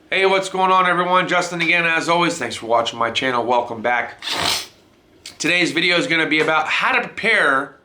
Hey, what's going on, everyone? Justin again, as always. Thanks for watching my channel. Welcome back. Today's video is going to be about how to prepare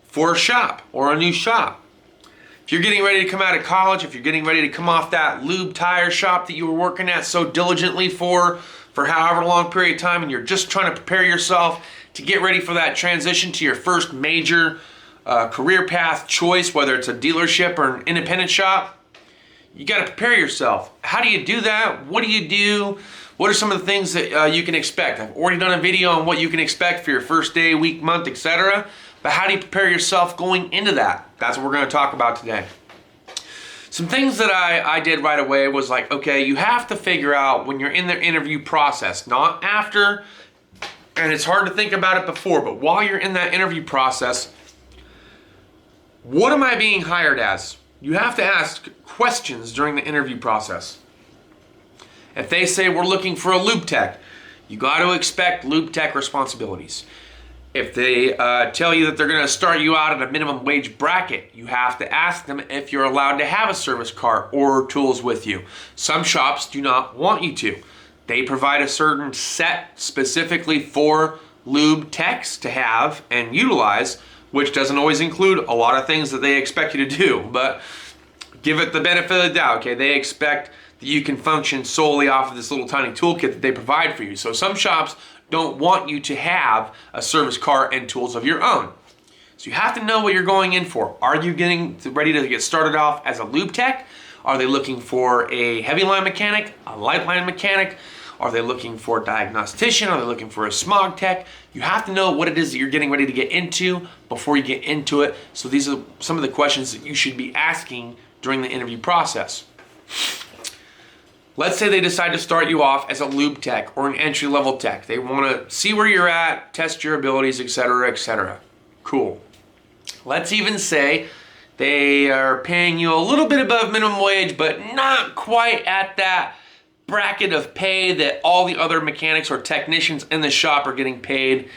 for a shop or a new shop. If you're getting ready to come out of college, if you're getting ready to come off that lube tire shop that you were working at so diligently for however long period of time, and you're just trying to prepare yourself to get ready for that transition to your first major career path choice, whether it's a dealership or an independent shop, you got to prepare yourself. How do you do that? What do you do? What are some of the things that you can expect? I've already done a video on what you can expect for your first day, week, month, etc. But how do you prepare yourself going into that? That's what we're going to talk about today. Some things that I did right away was like, okay, you have to figure out when you're in the interview process, not after, and it's hard to think about it before, but while you're in that interview process, what am I being hired as? You have to ask questions during the interview process. If they say we're looking for a lube tech, you got to expect lube tech responsibilities. If they tell you that they're going to start you out at a minimum wage bracket, you have to ask them if you're allowed to have a service car or tools with you. Some shops do not want you to. They provide a certain set specifically for lube techs to have and utilize, which doesn't always include a lot of things that they expect you to do, but give it the benefit of the doubt, okay? They expect that you can function solely off of this little tiny toolkit that they provide for you. So some shops don't want you to have a service car and tools of your own. So you have to know what you're going in for. Are you getting ready to get started off as a lube tech? Are they looking for a heavy line mechanic, a light line mechanic? Are they looking for a diagnostician? Are they looking for a smog tech? You have to know what it is that you're getting ready to get into before you get into it. So these are some of the questions that you should be asking during the interview process. Let's say they decide to start you off as a lube tech or an entry-level tech. They want to see where you're at, test your abilities, etc., etc. Cool. Let's even say they are paying you a little bit above minimum wage, but not quite at that bracket of pay that all the other mechanics or technicians in the shop are getting paid,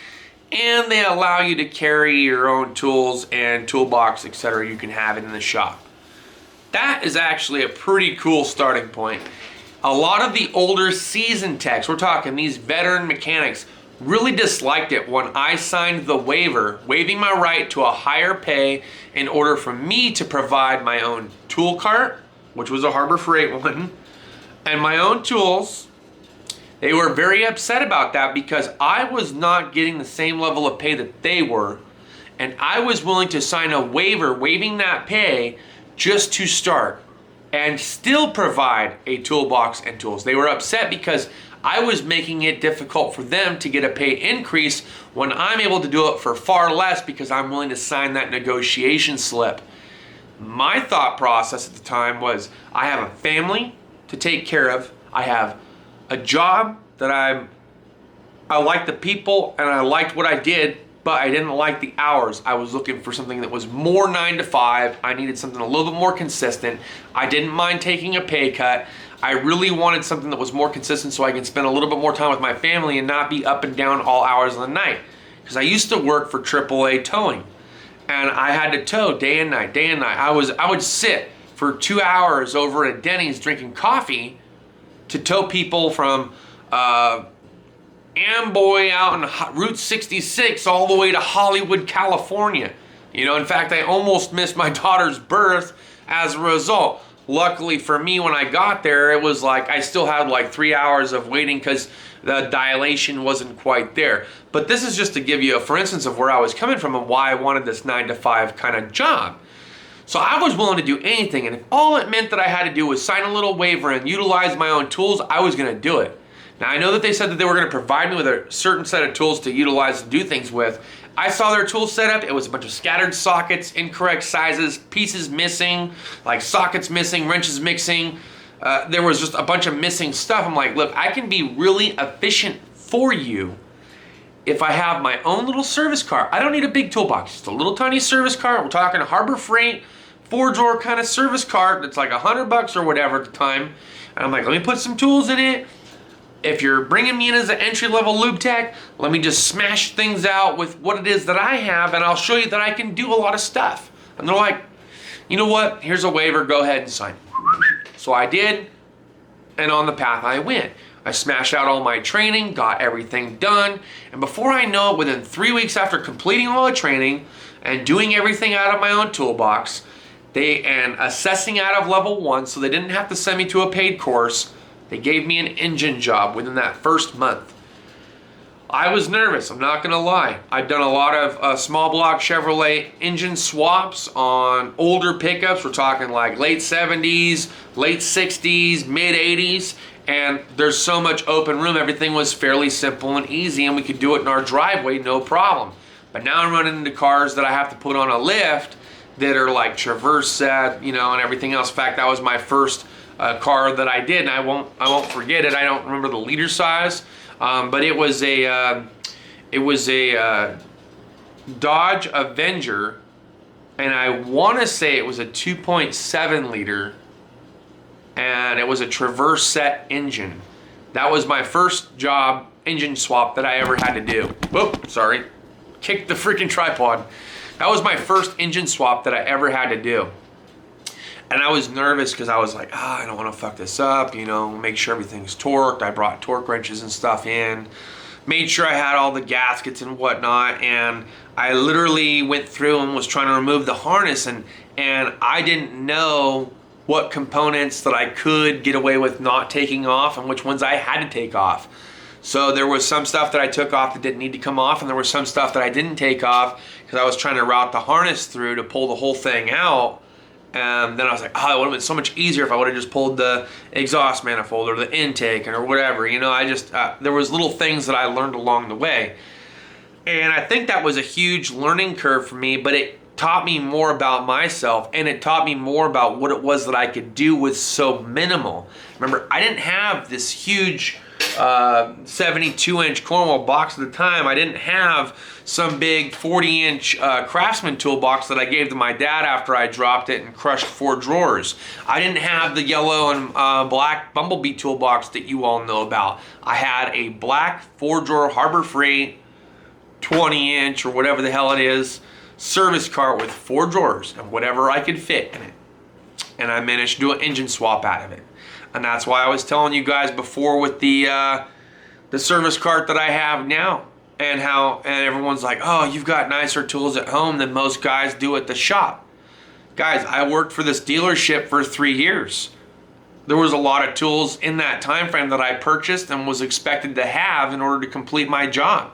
and they allow you to carry your own tools and toolbox, etc. you can have it in the shop. That is actually a pretty cool starting point. A lot of the older seasoned techs, we're talking these veteran mechanics, really disliked it when I signed the waiver, waiving my right to a higher pay in order for me to provide my own tool cart, which was a Harbor Freight one, and my own tools. They were very upset about that because I was not getting the same level of pay that they were, and I was willing to sign a waiver waiving that pay just to start and still provide a toolbox and tools. They were upset because I was making it difficult for them to get a pay increase when I'm able to do it for far less because I'm willing to sign that negotiation slip. My thought process at the time was, I have a family to take care of. I have a job that I liked the people and I liked what I did, but I didn't like the hours. I was looking for something that was more 9 to 5. I needed something a little bit more consistent. I didn't mind taking a pay cut. I really wanted something that was more consistent so I can spend a little bit more time with my family and not be up and down all hours of the night. Because I used to work for AAA Towing, and I had to tow day and night, day and night. I would sit for 2 hours over at Denny's drinking coffee to tow people from Amboy out on Route 66 all the way to Hollywood, California. You know, in fact, I almost missed my daughter's birth as a result. Luckily for me, when I got there, it was like I still had like 3 hours of waiting because the dilation wasn't quite there. But this is just to give you a for instance of where I was coming from and why I wanted this 9 to 5 kind of job. So I was willing to do anything, and if all it meant that I had to do was sign a little waiver and utilize my own tools, I was going to do it. Now, I know that they said that they were going to provide me with a certain set of tools to utilize and do things with. I saw their tool setup. It was a bunch of scattered sockets, incorrect sizes, pieces missing, like sockets missing, wrenches missing. There was just a bunch of missing stuff. I'm like, look, I can be really efficient for you if I have my own little service car. I don't need a big toolbox, just a little tiny service car. We're talking a Harbor Freight 4-drawer kind of service cart that's like $100 or whatever at the time. And I'm like, let me put some tools in it. If you're bringing me in as an entry-level lube tech, let me just smash things out with what it is that I have, and I'll show you that I can do a lot of stuff. And they're like, you know what? Here's a waiver. Go ahead and sign. So I did. and on the path I went. I smashed out all my training, got everything done, and before I know it, within 3 weeks after completing all the training and doing everything out of my own toolbox, and assessing out of level 1, so they didn't have to send me to a paid course, they gave me an engine job within that first month. I was nervous, I'm not gonna lie. I've done a lot of small block Chevrolet engine swaps on older pickups. We're talking like late 70s, late 60s, mid 80s, and there's so much open room. Everything was fairly simple and easy, and we could do it in our driveway, no problem. But now I'm running into cars that I have to put on a lift that are like Traverse set, you know, and everything else. In fact, that was my first car that I did, and I won't forget it. I don't remember the liter size. But it was a Dodge Avenger, and I want to say it was a 2.7 liter, and it was a Traverse set engine. That was my first job engine swap that I ever had to do. Whoop, sorry, kicked the freaking tripod. That was my first engine swap that I ever had to do. And I was nervous because I was like, I don't want to fuck this up, you know, make sure everything's torqued. I brought torque wrenches and stuff in, made sure I had all the gaskets and whatnot, and I literally went through and was trying to remove the harness, and I didn't know what components that I could get away with not taking off and which ones I had to take off. So there was some stuff that I took off that didn't need to come off, and there was some stuff that I didn't take off because I was trying to route the harness through to pull the whole thing out. And then I was like, it would have been so much easier if I would have just pulled the exhaust manifold or the intake or whatever. You know, I just, there was little things that I learned along the way. And I think that was a huge learning curve for me, but it taught me more about myself, and it taught me more about what it was that I could do with so minimal. Remember, I didn't have this huge 72-inch Cornwell box at the time. I didn't have some big 40-inch Craftsman toolbox that I gave to my dad after I dropped it and crushed 4 drawers. I didn't have the yellow and black Bumblebee toolbox that you all know about. I had a black 4-drawer Harbor Freight 20-inch or whatever the hell it is service cart with 4 drawers and whatever I could fit in it. And I managed to do an engine swap out of it. And that's why I was telling you guys before with the service cart that I have now, and everyone's like, oh, you've got nicer tools at home than most guys do at the shop. Guys, I worked for this dealership for 3 years. There was a lot of tools in that time frame that I purchased and was expected to have in order to complete my job.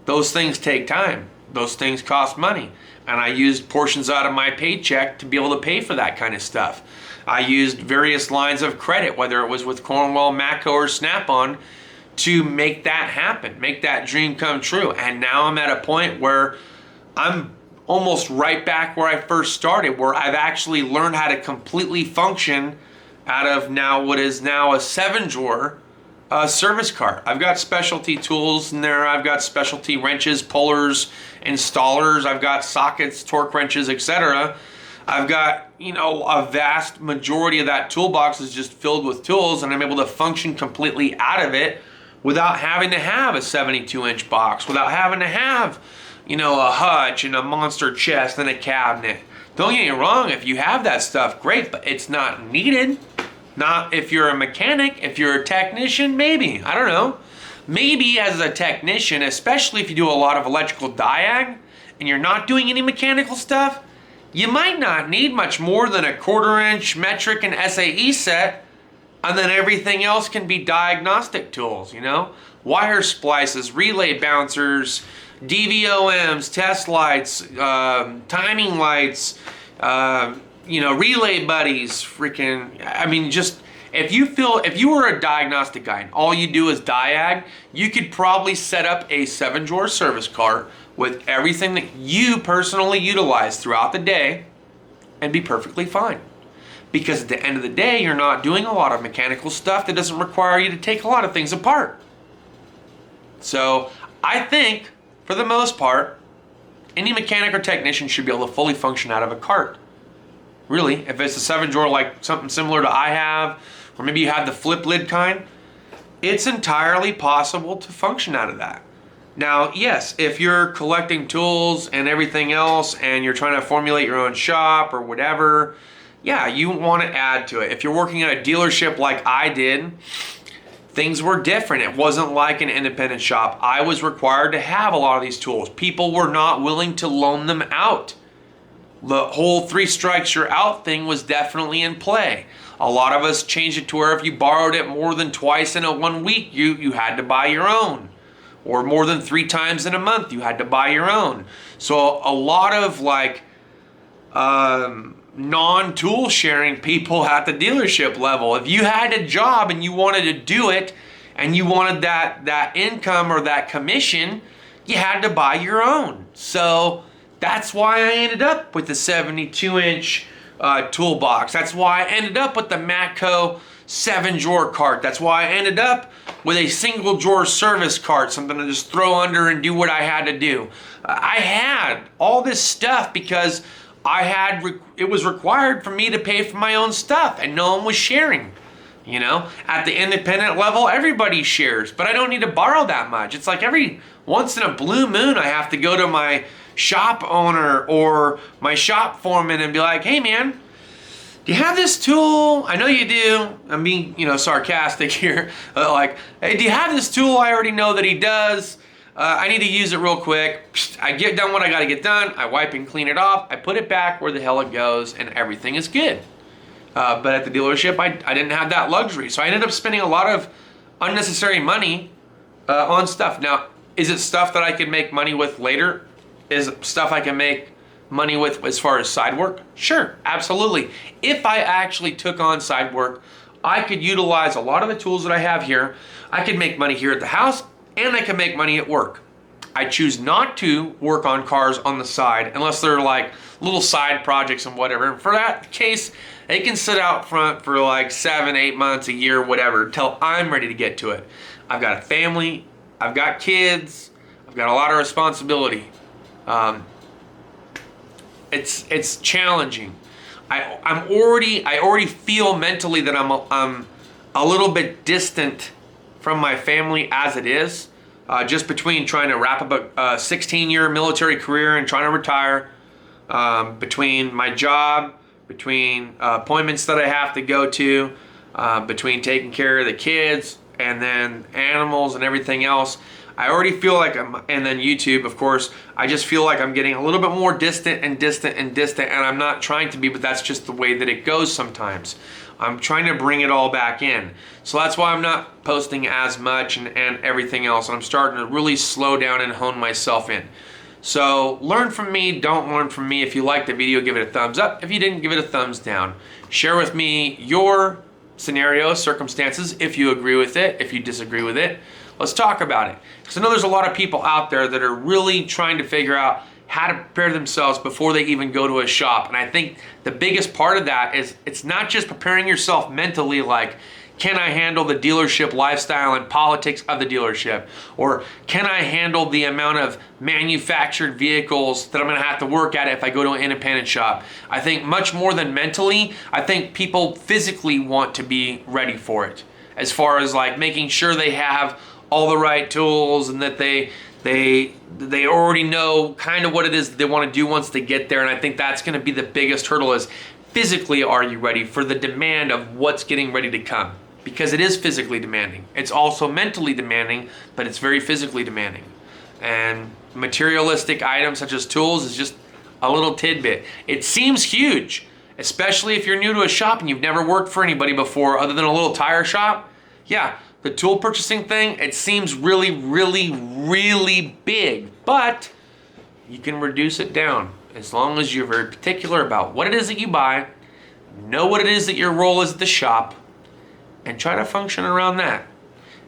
Those things take time. Those things cost money. And I used portions out of my paycheck to be able to pay for that kind of stuff. I used various lines of credit, whether it was with Cornwell, Matco, or Snap-on, to make that happen, make that dream come true. And now I'm at a point where I'm almost right back where I first started, where I've actually learned how to completely function out of now what is now a 7-drawer service cart. I've got specialty tools in there. I've got specialty wrenches, pullers, installers. I've got sockets, torque wrenches, etc. I've got, you know, a vast majority of that toolbox is just filled with tools, and I'm able to function completely out of it without having to have a 72-inch box, without having to have, you know, a hutch and a monster chest and a cabinet. Don't get me wrong, if you have that stuff, great, but it's not needed. Not if you're a mechanic. If you're a technician, maybe. I don't know. Maybe as a technician, especially if you do a lot of electrical diag and you're not doing any mechanical stuff, you might not need much more than a 1/4-inch metric and SAE set, and then everything else can be diagnostic tools, you know? Wire splices, relay bouncers, DVOMs, test lights, timing lights, you know, relay buddies, freaking, I mean, just, if you were a diagnostic guy and all you do is diag, you could probably set up a 7-drawer service cart with everything that you personally utilize throughout the day and be perfectly fine. Because at the end of the day, you're not doing a lot of mechanical stuff that doesn't require you to take a lot of things apart. So I think, for the most part, any mechanic or technician should be able to fully function out of a cart. Really, if it's a 7-drawer like something similar to I have, or maybe you have the flip lid kind, it's entirely possible to function out of that. Now, yes, if you're collecting tools and everything else and you're trying to formulate your own shop or whatever, yeah, you want to add to it. If you're working at a dealership like I did, things were different. It wasn't like an independent shop. I was required to have a lot of these tools. People were not willing to loan them out. The whole 3 strikes you're out thing was definitely in play. A lot of us changed it to where if you borrowed it more than twice in a 1 week, you had to buy your own. Or more than 3 times in a month, you had to buy your own. So a lot of like non-tool sharing people at the dealership level. If you had a job and you wanted to do it and you wanted that income or that commission, you had to buy your own. So that's why I ended up with the 72-inch toolbox. That's why I ended up with the Matco 7-drawer cart. That's why I ended up with a single drawer service cart, something to just throw under and do what I had to do. I had all this stuff because it was required for me to pay for my own stuff, and no one was sharing. You know, at the independent level, everybody shares, but I don't need to borrow that much. It's like every once in a blue moon, I have to go to my shop owner or my shop foreman and be like, hey man, do you have this tool? I know you do. I'm being, sarcastic here. Like, hey, do you have this tool? I already know that he does. I need to use it real quick. I get done what I got to get done. I wipe and clean it off. I put it back where the hell it goes, and everything is good. But at the dealership, I didn't have that luxury. So I ended up spending a lot of unnecessary money on stuff. Now, is it stuff that I could make money with later? Is it stuff I can make money with as far as side work? Sure, absolutely. If I actually took on side work, I could utilize a lot of the tools that I have here. I could make money here at the house, and I can make money at work. I choose not to work on cars on the side unless they're like little side projects and whatever. And for that case, they can sit out front for like 7, 8 months, a year, whatever, until I'm ready to get to it. I've got a family, I've got kids, I've got a lot of responsibility. It's challenging. I already feel mentally that I'm a little bit distant from my family as it is, just between trying to wrap up a 16-year military career and trying to retire, between my job, between appointments that I have to go to, between taking care of the kids and then animals and everything else. I already feel like and then YouTube, of course, I just feel like I'm getting a little bit more distant, and I'm not trying to be, but that's just the way that it goes sometimes. I'm trying to bring it all back in. So that's why I'm not posting as much and everything else. And I'm starting to really slow down and hone myself in. So learn from me, don't learn from me. If you liked the video, give it a thumbs up. If you didn't, give it a thumbs down. Share with me your scenarios, circumstances, if you agree with it, if you disagree with it. Let's talk about it. Because I know there's a lot of people out there that are really trying to figure out how to prepare themselves before they even go to a shop. And I think the biggest part of that is it's not just preparing yourself mentally, like, can I handle the dealership lifestyle and politics of the dealership? Or can I handle the amount of manufactured vehicles that I'm gonna have to work at if I go to an independent shop? I think much more than mentally, I think people physically want to be ready for it. As far as like making sure they have all the right tools and that they already know kind of what it is that they want to do once they get there. And I think that's going to be the biggest hurdle, is physically, are you ready for the demand of what's getting ready to come? Because it is physically demanding. It's also mentally demanding, but it's very physically demanding. And materialistic items such as tools is just a little tidbit. It seems huge, especially if you're new to a shop and you've never worked for anybody before other than a little tire shop. Yeah, the tool purchasing thing, it seems really, really, really big, but you can reduce it down as long as you're very particular about what it is that you buy, know what it is that your role is at the shop, and try to function around that.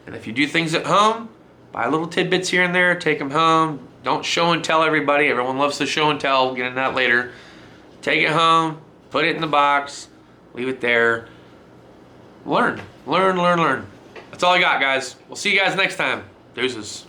And if you do things at home, buy little tidbits here and there, take them home. Don't show and tell everybody. Everyone loves to show and tell. We'll get into that later. Take it home, put it in the box, leave it there. Learn. That's all I got, guys. We'll see you guys next time. Deuces.